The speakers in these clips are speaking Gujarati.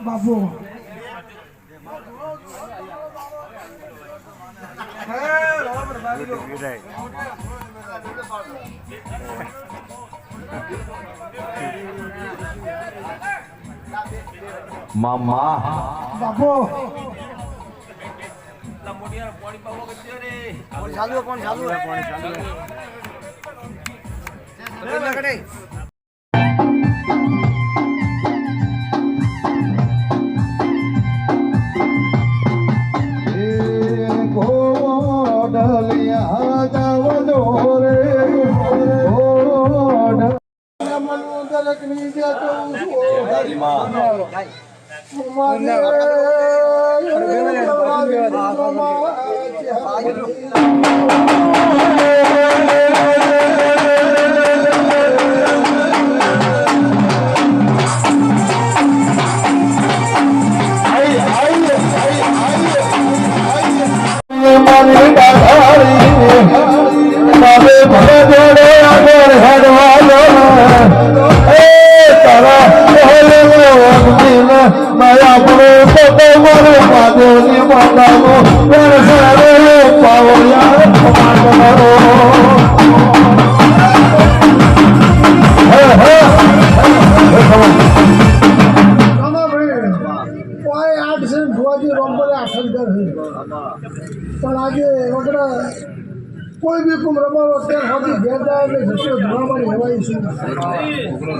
બાપુ મામા બાપુ કોઈ બી કુમ રમાડો ત્યાં સુધી ઘેર જાય એટલે જશો ધોવામાંની હવાઈ છું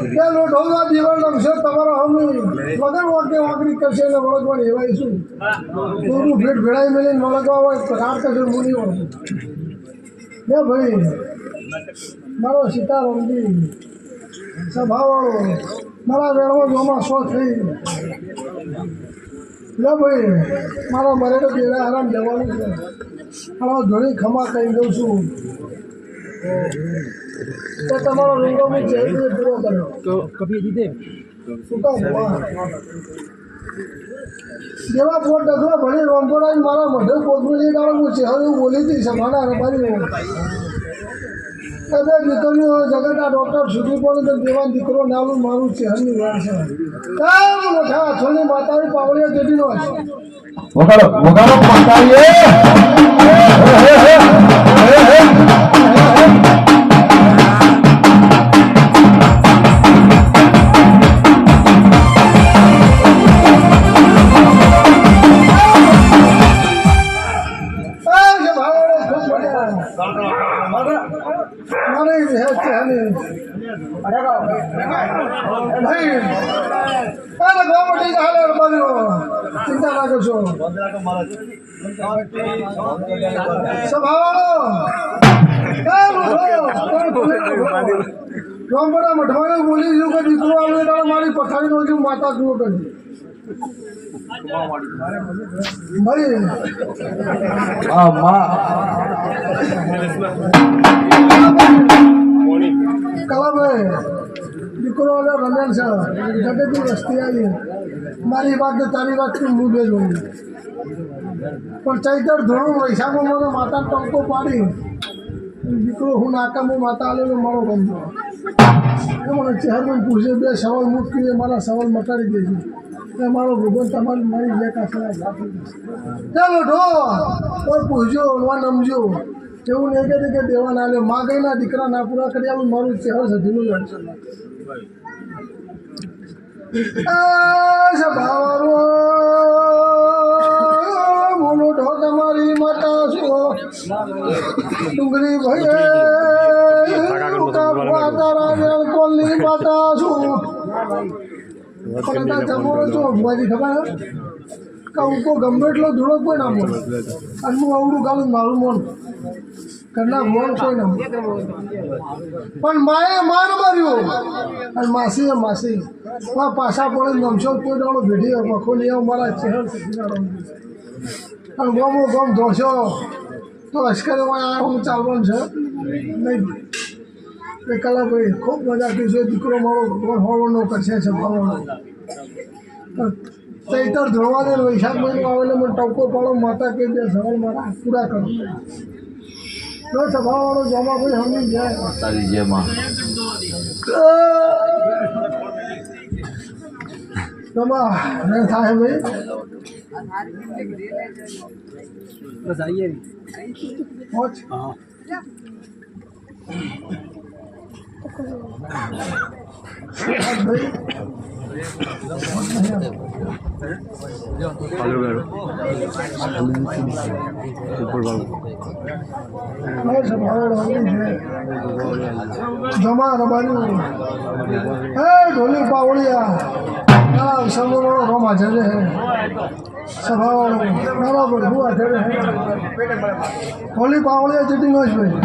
ત્યાં લોટ હોવા દીવાનો છે તમારો હમી વગર વાંકે વાંકડી કરશે એટલે વળગવાની હવાઈ છું થોડું ભેટ ભેળાઈ મેળીને વળગવા હોય તો રાત કરશે મૂની હોય હે ભાઈ મારો સીતારામજી સભાવાળો મારા વેણવો જોમાં શો થઈ લે ભાઈ મારા મરેલો દેરા આરામ જવાનું છે મારો ધોળી ખમા કહી દઉં છું તો તમારો રૂંગો મેં જલ્દી પૂરો કર્યો તો કભી દીધે શું કામ જેવા પોટ ડગલો ભણી રોમપોડા મારા મઢે પોતમુજી દાડો હું છે હવે હું બોલી હતી સમાના રમારી કદે દીકરીઓ જગતના ડૉક્ટર સુધી પણ તો દેવાન દીકરો નાલું મારું ચહેરની વાર છે કામ મોટા હાથોની માતાની પાવડીઓ જેટલીનો છે વગાડો વગાડો માતાએ ચિંતા ના કરશો રામપરા મઠવાને બોલી દીધું કે દીકરો આવે ત્યારે મારી પથારી નો માતા જુઓ કરી ભાઈ કલાભાઈ દીકરો અને રમેણ છે જગતની વસ્તી આવી મારી વાત ને તારી વાત કે હું બે જોઉં પણ ચૈતર ધોરણ વૈશાખમાં મને માતા ટંકો પાડી દીકરો હું નાકામાં માતા આલેલો મારો ગમતો એ મને ચહેરમાં પૂછે બે સવાલ મુક્ત કરીએ મારા સવાલ મટાડી દેજો એ મારો ભગવાન તમારી મારી બે કાસરા ચાલો ઢો કોઈ પૂછજો ઓળવા નમજો એવું નહીં કે દેવા ના લે માં ગઈના દીકરા ના પૂરા કરી આવું મારું ચહેર સધીનું લડશે બોલો ઢો તમારી માતા છો ડુંગરી ભાઈ તારા કોલની માતા છું પણ જમો છો ભુવાજી ખબર કહું કો ગમે એટલો ધૂળો કોઈ ના બોલે અને હું અવડું ગાલું મારું મોન ઘરના મોન કોઈ ના પણ માએ માર માર્યો અને માસીએ માસી પાછા પડે નમશો કોઈ દાડો ભેટી મખો લઈ આવ મારા ચહેર અને ગમો ગમ ધોશો તો અશ્કરમાં આ હું ચાલવાનું છે નહીં એ કલા ભાઈ ખૂબ મજા કરીશું દીકરો મારો ભગવાન હોવાનો કરશે છે ભણવાનો ચૈતર ધોળવા દે વૈશાખ મહિનો આવેલો મને ટપકો પાડો માતા કે બે સવાલ મારા પૂરા કરો તો સભાવાળો જમા ભાઈ સમજી જાય તારી જય માં જમા નહીં થાય ભાઈ બસ આવીએ પહોંચ ભાઈ જમા રબાની હે ઢોલી પાવળિયા સમૂહ રોમા જડે હે સભાવાળો બરાબર હુआ જડે હે ઢોલી પાવળિયા ચીટિંગ હોય ભાઈ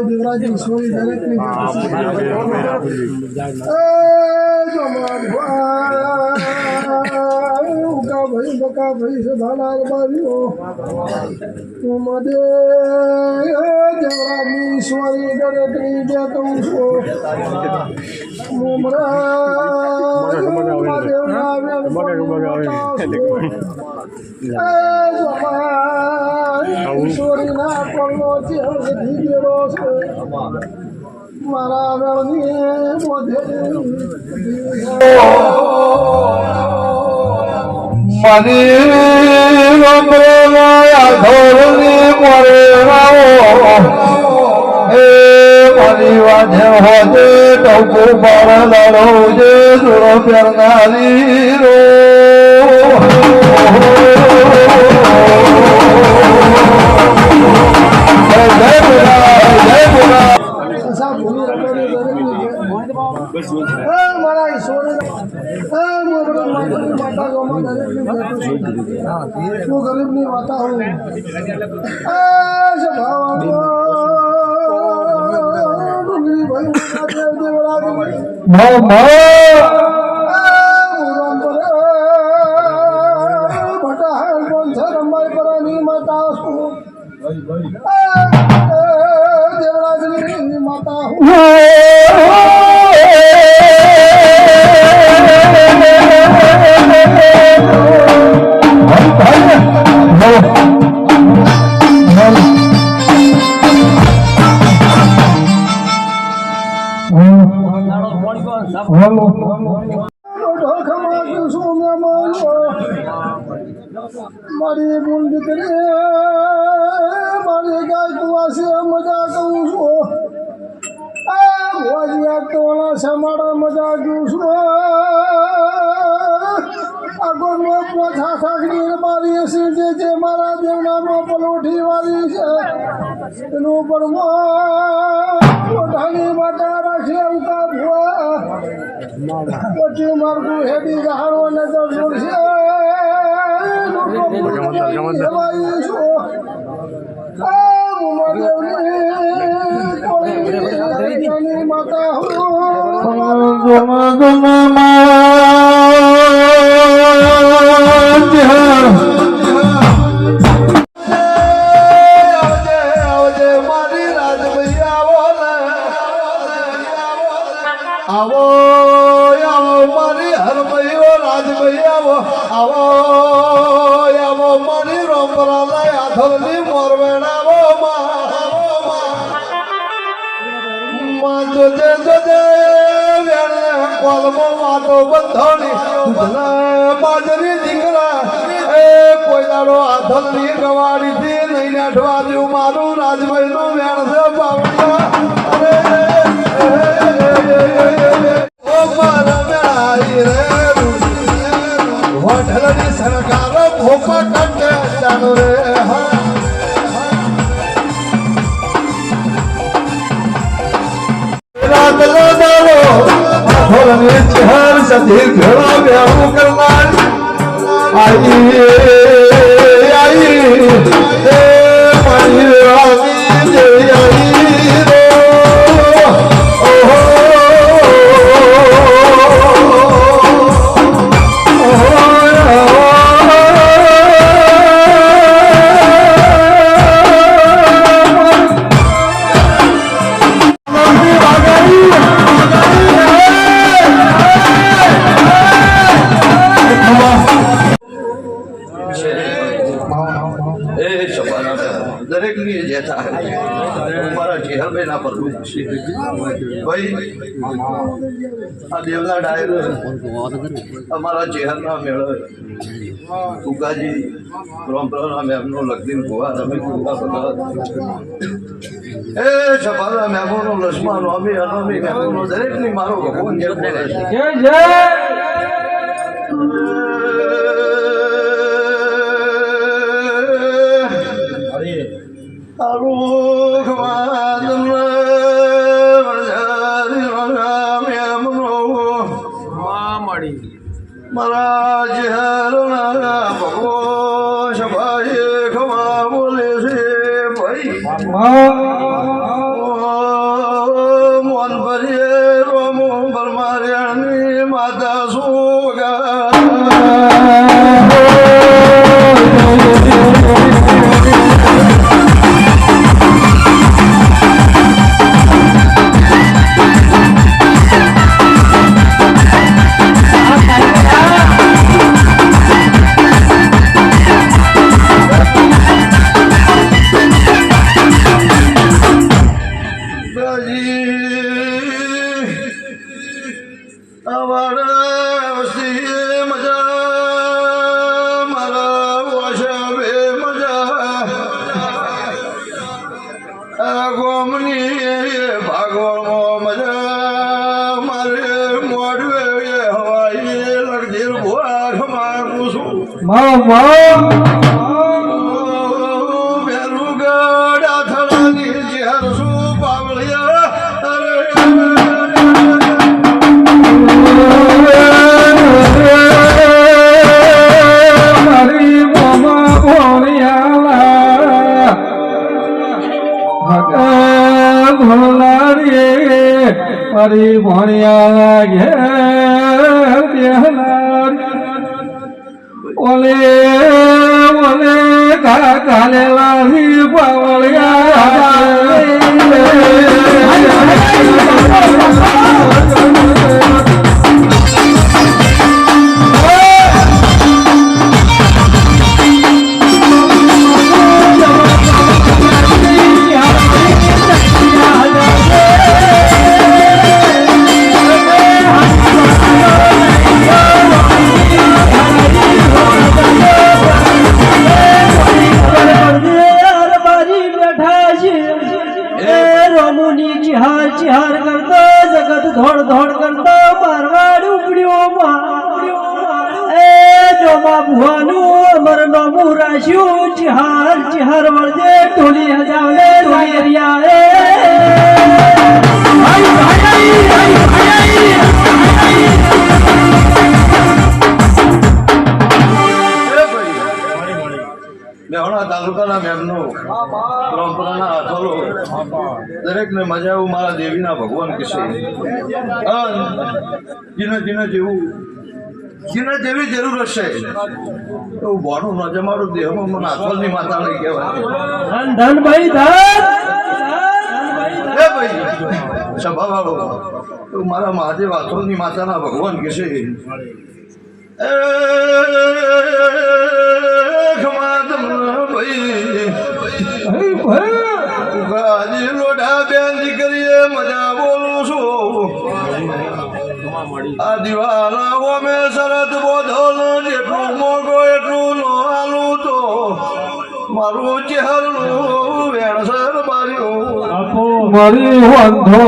દેવરાજી સોરી દરેકની ભાઈ બકા ભાઈ છે ભાલાર બારીઓ દેવરાજી સોરી દરેકની બે કહું છું ઈશ્વરીના પગલો ચેહરી ગયેલો છે મારા વેળની મોઢે મારી વાજે હોજે ટોકો પર લડો જે સુરો પહેરનારી રો મારા ઈશ્વરી હું ગરીબની માતા હું રંબાઈ માતા છું દેવરાજની માતા હું મારી બોલ દીકરી મારી ગાય કુવાસી મજા કહું છું ટોળા સમાડા મજા જોઉં છું આગળમાં પોછા સાખડી મારી હસી જે મારા દેવનામાં પલોઠી વાળી છે એનું પર પછી મારું હેડી જહાડવાને તો જોડશે માતા આવો આવો મારી હરમૈયો રાજભાઈ આવો આવો આવો મારી રોમરાલા આથલની મોરવેણાવો માં જોજે જોજે વેણે કોલમો વાતો બંધોણી દુધના બાજરી દીકરા એ કોઈ દાડો આથલની ગવાડીથી નહીં નાઠવા જેવું મારું રાજભાઈનું વેણ છે બાવળિયા હોટલની સરકાર ભોપા કાઢે જાનો રે ચહેર સધી ઘેરા બેહું કરનાર આઈ આઈ એ મારી રાની દેવી આઈ રો ઓહો દરેક ની જેઠા મારા ચેહરભાઈ ના પર ભાઈ આ દેવના ડાયર અમારા ચેહરના મેળ ઉગાજી રોમપ્રામ એમનું લગીન ભુવા રમી ભગત એ છપારા મેમોનો લક્ષ્મણ રોમી અનોમી મેમોનો દરેક ની મારો ભગવાન જય જય મહારાજ હરણા ભગવો સભાએ ખમા બોલે છે ભાઈ મોન ભરીએ રોમો બરમાર્યાની માતા સુગા મારી ભણ્યા ઘેર ઓલે ઓલે કાલેલા પાવળિયા ધોડ ધોડ કરતો મારવાડ ઉપડ્યો એ જોમા ભુવાનું અમર નોમું રાશ્યું ચિહાર ચિહાર વળજે ઢોલી હજાવને ઢોલિયા પરંપરાના મેમનો પરંપરાના હાથોલો દરેકને મજા આવું મારા દેવીના ભગવાન કહેશે જેને જેવી જરૂર હશે એવું ભણું ન જમાડું દેહમાં મને હાથોલની માતા લઈ કહેવાય ધન ભાઈ ધન એ ભાઈ સભા વાળો એવું મારા મહાદેવ હાથોલની માતાના ભગવાન કહેશે ભાઈ લોઢા બેન દીકરીએ મજા બોલું છું આ દિવાલા ઓમે શરત બોધો જેટલું મોગો એટલું નો આલું તો મારું ચહેરનું વેણસર માર્યું મારી વાંધો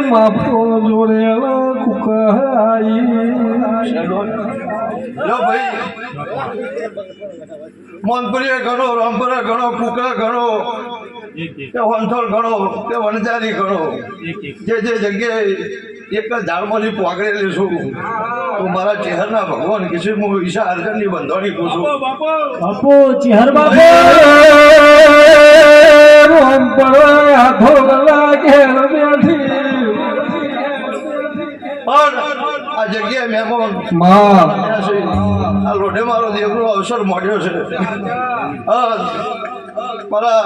માફો જોડેલા કુકાઈ મોનપુરીએ ગણો રામપુરા ગણો કુકા ગણો કે વંથોલ ગણો કે વણજારી ગણો જે જગ્યાએ એક જ ઝાડમાંથી પોગળેલી છું તો મારા ચહેરના ભગવાન કિશી હું ઈશા અર્જનની બંધોણી કહું છું બાપુ ચહેર બાપુ રોમ પર હાથો લાગે બેઠી પણ આ જગ્યાએ મહેમાન આ લોઢે મારો દેવનો અવસર મળ્યો છે મારા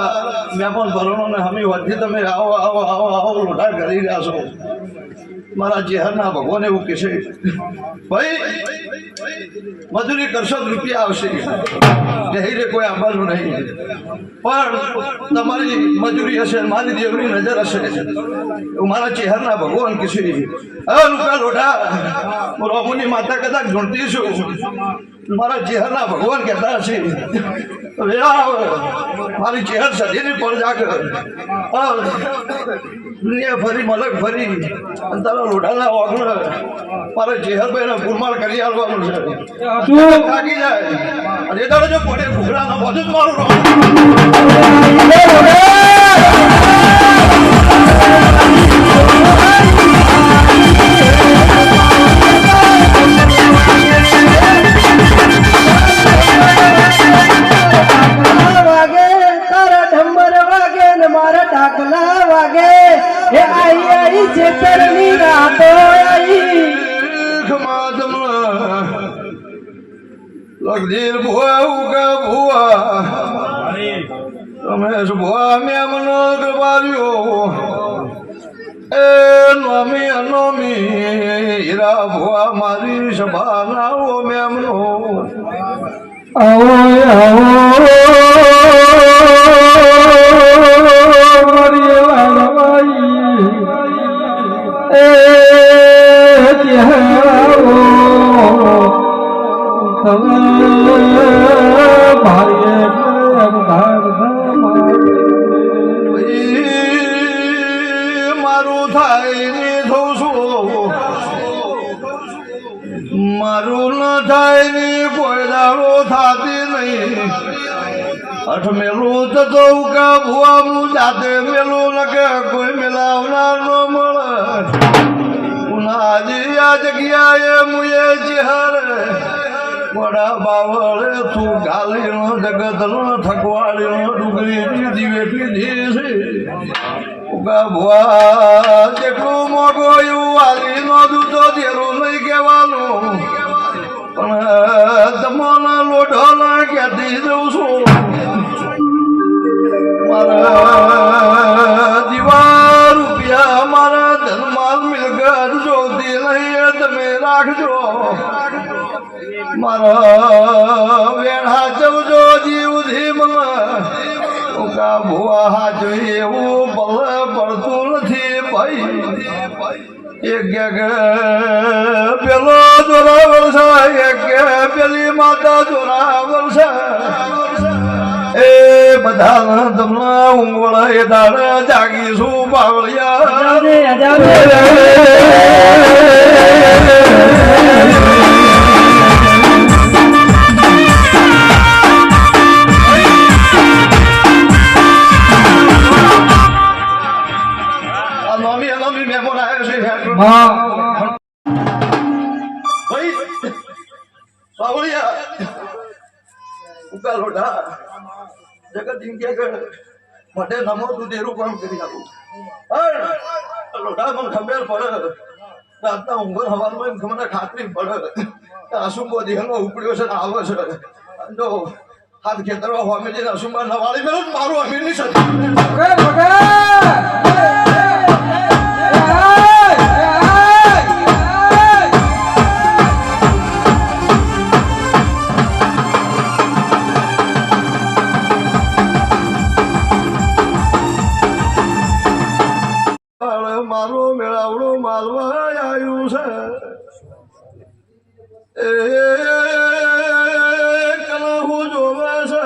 મહેમાન ભરણોને હમી વધી તમે આવો આવો આવો આવો લોઢા કરી રહ્યા છો મારા ચહેરના ભગવાન એવું કહેશે ભાઈ મજૂરી કરશો રૂપિયા આવશે જહીરે કોઈ આવવાનું નહીં પણ તમારી મજૂરી હશે મારી દેવની નજર હશે એવું મારા ચહેરના ભગવાન કહેશે હવે રૂપિયા લોઢા હું રોમુની માતા કદાચ ગણતી છું મારા ચહેરના ભગવાન કહેતા હશે મારી ચહેર સદીની પર જાગ દુનિયા ફરી મલક ફરી અને તારા લોઢાના ઓગણ મારે ચહેર ભાઈને ગુરમાર કરી આવવાનું છે થાકી જાય અને એ દાડો જો પડે ઘૂઘરાના બધું જ મારું લગદીર ભુવા ઉગા ભુવા રમેશ ભુવા મેમનો ગવાર્યો એ નોમી અનોમી હીરા ભુવા મારી સભાના ઓ મેમનો આવો આવો મારી લાલવાઈ એ કેહાવો મારું થાય ને થઉં છું મારું ન થાય ને કોઈ દાડો થાતી નહીં અઠ મેલું તો કા ભુવા હું જાતે મેલું લખે કોઈ મેલાવનાર ન મળે આજે આ જગ્યાએ મુએ ચહેર વડા બાવળે તું ગાલીનો જગતનો થકવાડીનો ડુંગળી દીવે પીધી છે ઉગા ભુવા જેટલું મોગો એવું વાલીનો દૂધો દેરું નહીં કહેવાનું પણ તમને લોઢો ના કહેતી જઉં છું મારા દીવા રૂપિયા મારા ધનમાલ મિલકત જોતી નહીં તમે રાખજો મારા વેણા જવજો જીવથી મને ઉગા ભુવા હાજો એવું ભલે પડતું નથી ભાઈ એક પેલો જોરાવર છે એક પેલી માતા જોરાવર છે એ બધા તમને ઊંઘવળા એ દાડે જાગીશું બાવળિયા ભાઈ સાવળિયા ઉકા લોઢા જગત જિંદગી કર મને નમો તું દેરું કામ કરી આપું લોઢા મને ખબર પડે રાતના ઊંઘર હવારમાં એમ મને ખાતરી પડે અશુંબો દેહમાં ઉપડ્યો છે ને આવે છે તો હાથ ખેતરમાં હોમે જઈને અશુંબા નવાળી મેળો મારું અમીરની સાથે મારો મેળાવડો માલવા આવ્યું છે એ કલાહુ જોવે છે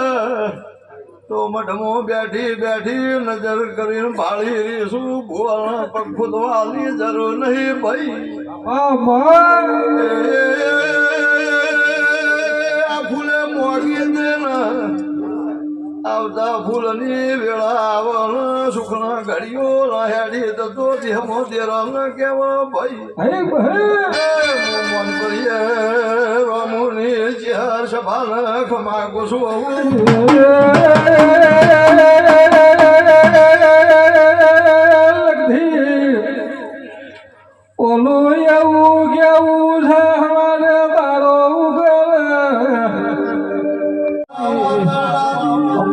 તો મઢમો બેઠી બેઠી નજર કરીને ભાળી શું ભુવાના પગ ખુદવાની જરૂર નહીં ભાઈ આ ફૂલે મોગી દે ને આવતા ફૂલની વેળા આવન સુખના ઘડીઓ હેડી તો દેહમો દેરાને કેવો ભાઈ મન કરીએ રામુની ચાર સભાને ખમા કુસું ઓલું એવું કેવું છે હમારે તારો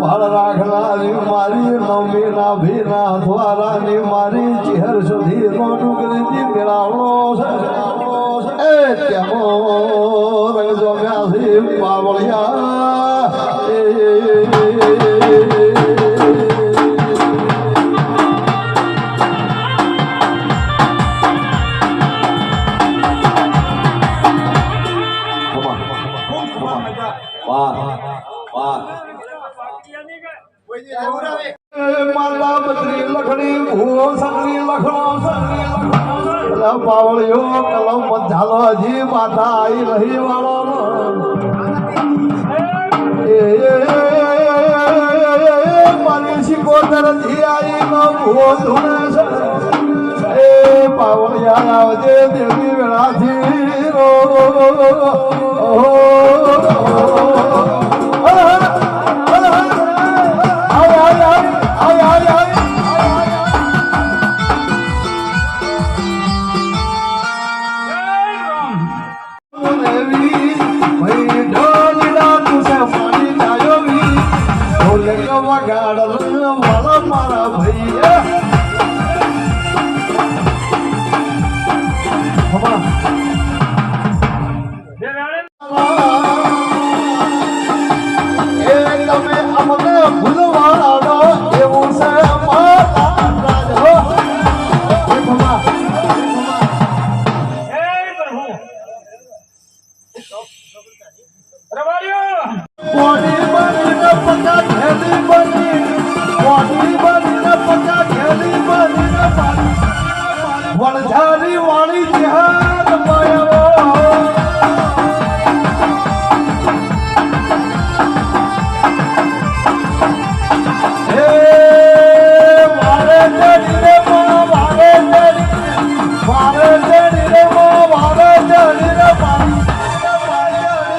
ભાળ રાખનારી મારી નવમી ના ભીના દ્વારાની મારી ચહેર સુધી ડુંગરીથી મેળાવડો છે એ ત્યાંનો રંગ જોમ્યાથી પાવળિયા માતા બત્રી લખણી ભૂવો સગરી લખણો પાવળિયો કલમ ઝાલો હજી માતા આવી રહી વાળો મારી શિકોતર જી આવી નો ભૂવો ધૂણે છે એ પાવળિયા આવજે દેવી વેળાથી રો મારા ભૈયા એ તમે અમને ભૂલવાડો એવું છે વણઝારી વાળી જહાજ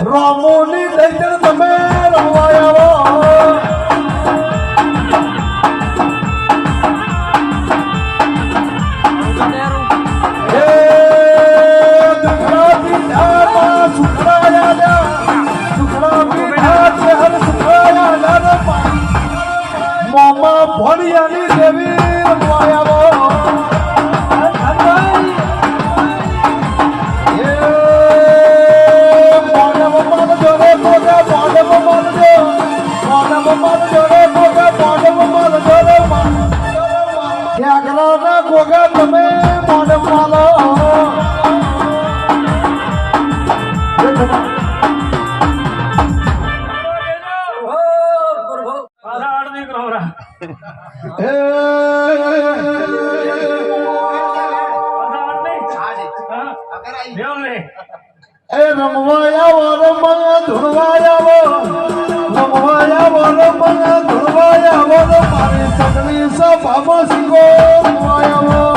રામોની દૈતર તમે રવાયા મામા ભણિયાની દેવી રવાયા ગોગા તમે માનવ માલો એ રમવાયા રમવા ધુરવાયા રમવાયા રમવા ધુરવાયા મારી સગલી સભામાં શીખો રમવાયા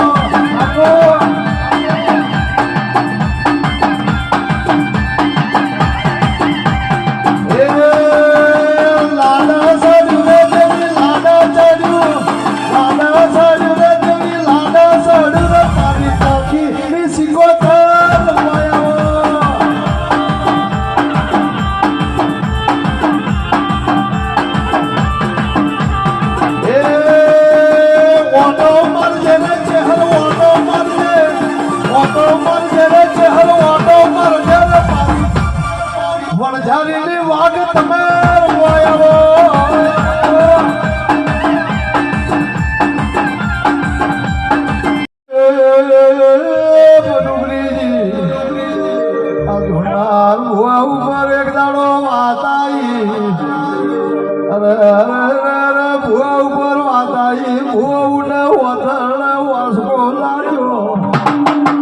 ભૂવા ઉપર વાતાઈ ભૂવાને વતરને વાસકો લાગ્યો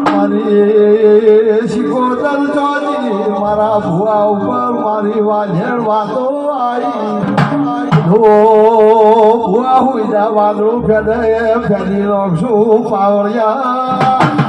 મારી શિકોતર ચોજી મારા ભૂવા ઉપર મારી વાજેણ વાતો આવી ભૂવા હુઈ જા વાદળું ફેદે ફેદી નાખશું પાવળિયા